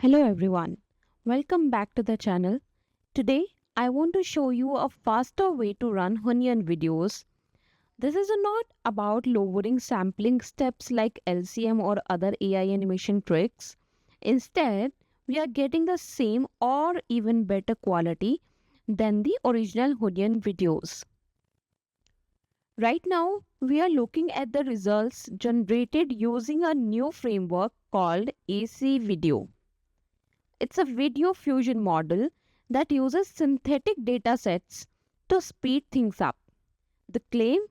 Hello everyone, welcome back to the channel. Today I want to show you a faster way to run Hunyuan videos. This is not about lowering sampling steps like LCM or other AI animation tricks. Instead, we are getting the same or even better quality than the original Hunyuan videos. Right now, we are looking at the results generated using a new framework called AC Video. It's a video fusion model that uses synthetic data sets to speed things up. The claim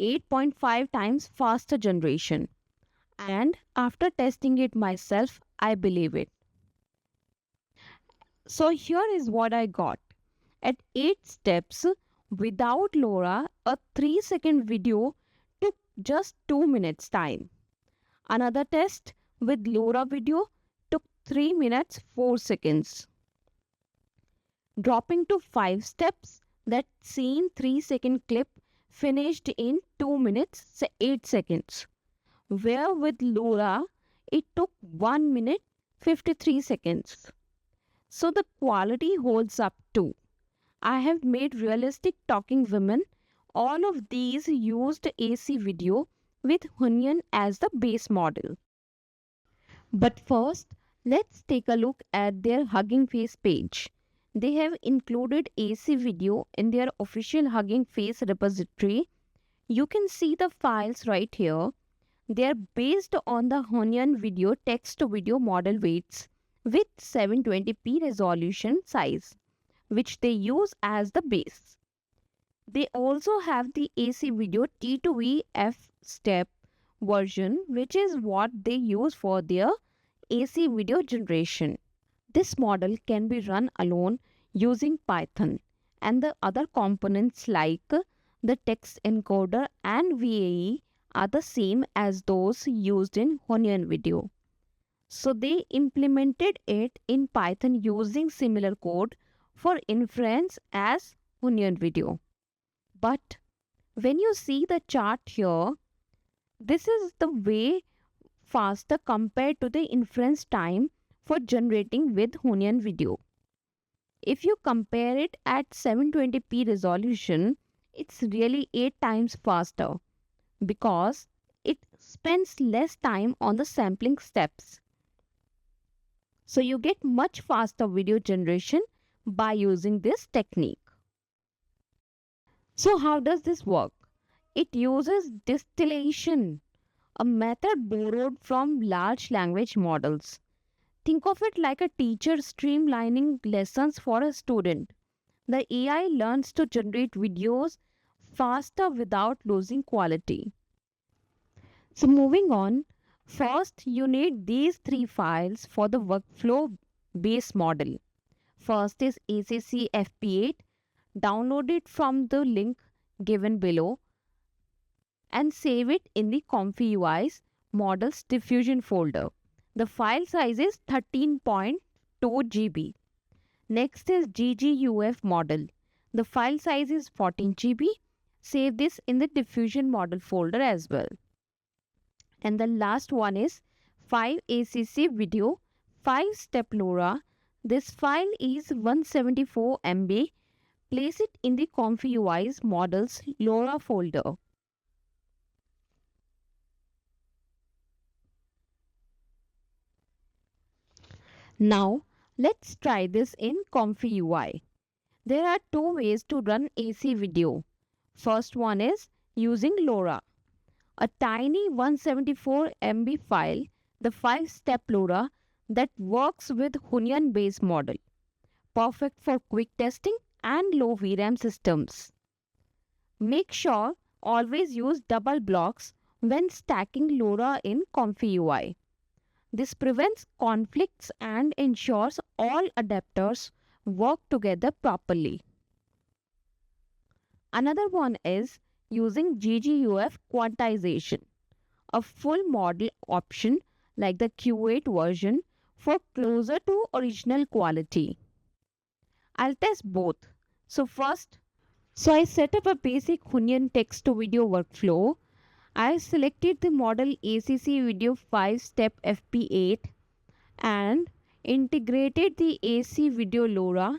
8.5 times faster generation. And after testing it myself, I believe it. So here is what I got. At 8 steps, without LoRa, a 3-second video took just 2 minutes time. Another test with LoRa video took 3 minutes 4 seconds. Dropping to 5 steps, that same 3-second clip finished in 2 minutes 8 seconds. Where with LoRa, it took 1 minute 53 seconds. So the quality holds up too. I have made realistic talking women. All of these used AC video with Hunyuan as the base model. But first, let's take a look at their Hugging Face page. They have included AC video in their official Hugging Face repository. You can see the files right here. They are based on the Hunyuan video text-to-video model weights with 720p resolution size, which they use as the base. They also have the AC video T2VF step version, which is what they use for their AC video generation. This model can be run alone using Python, and the other components like the text encoder and VAE are the same as those used in Hunyuan video. So they implemented it in Python using similar code for inference as Hunyuan video. But when you see the chart here, this is the way faster compared to the inference time for generating with Hunyuan video. If you compare it at 720p resolution, it's really 8 times faster because it spends less time on the sampling steps. So you get much faster video generation by using this technique. So how does this work? It uses distillation, a method borrowed from large language models. Think of it like a teacher streamlining lessons for a student. The AI learns to generate videos faster without losing quality. So moving on, first you need these 3 files for the workflow base model. First is ACC FP8. Download it from the link given below and save it in the ComfyUI's models diffusion folder. The file size is 13.2 GB. Next is GGUF model. The file size is 14 GB. Save this in the diffusion model folder as well. And the last one is 5 ACC video 5-step LoRa. This file is 174 MB. Place it in the ComfyUI's models LoRa folder. Now, let's try this in ComfyUI. There are 2 ways to run AC video. First one is using LoRa. A tiny 174 MB file, the 5-step LoRa that works with Hunyuan base model. Perfect for quick testing and low VRAM systems. Make sure always use double blocks when stacking LoRa in ComfyUI. This prevents conflicts and ensures all adapters work together properly. Another one is using GGUF quantization, a full model option like the Q8 version for closer to original quality. I'll test both. So I set up a basic Hunyuan text to video workflow. I selected the model ACC video 5-step FP8 and integrated the AC Video LoRa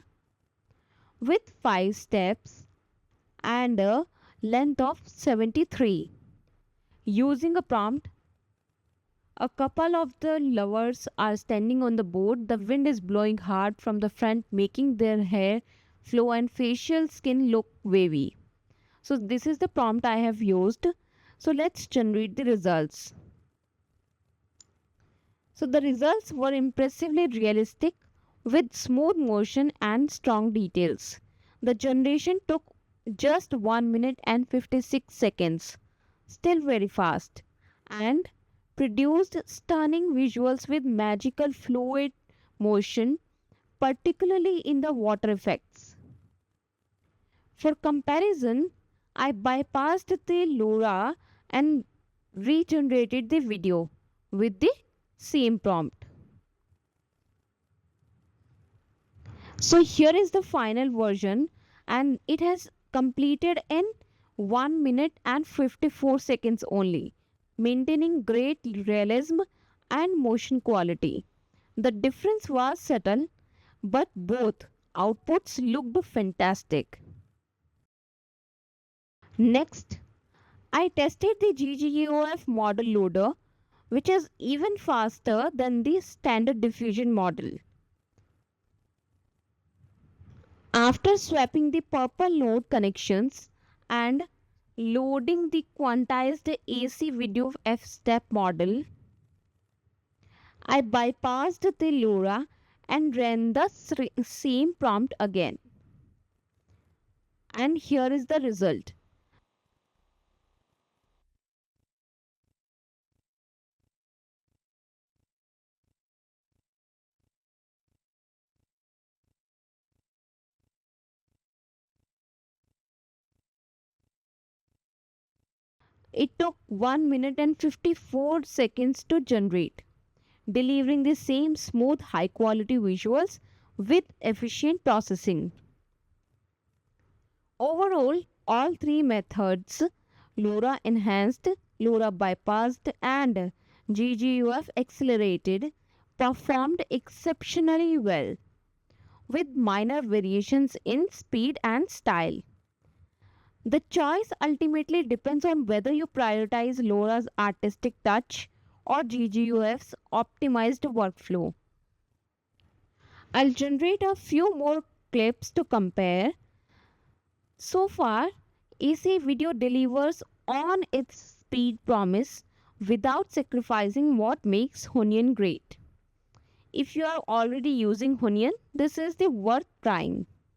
with 5 steps and a length of 73. Using a prompt, a couple of the lovers are standing on the boat. The wind is blowing hard from the front, making their hair flow and facial skin look wavy. So this is the prompt I have used. So let's generate the results. So the results were impressively realistic with smooth motion and strong details. The generation took just 1 minute and 56 seconds, still very fast, and produced stunning visuals with magical fluid motion, particularly in the water effects. For comparison, I bypassed the LoRa and regenerated the video with the same prompt. So here is the final version and it has completed in 1 minute and 54 seconds only, maintaining great realism and motion quality. The difference was subtle, but both outputs looked fantastic. Next, I tested the GGUF model loader, which is even faster than the standard diffusion model. After swapping the purple node connections and loading the quantized AC Video F-step model, I bypassed the LoRa and ran the same prompt again. And here is the result. It took 1 minute and 54 seconds to generate, delivering the same smooth, high quality visuals with efficient processing. Overall, all three methods, LoRa enhanced, LoRa bypassed, and GGUF accelerated, performed exceptionally well, with minor variations in speed and style. The choice ultimately depends on whether you prioritize LoRa's artistic touch or GGUF's optimized workflow. I'll generate a few more clips to compare. So far, AC Video delivers on its speed promise without sacrificing what makes Hunyuan great. If you are already using Hunyuan, this is the worth trying.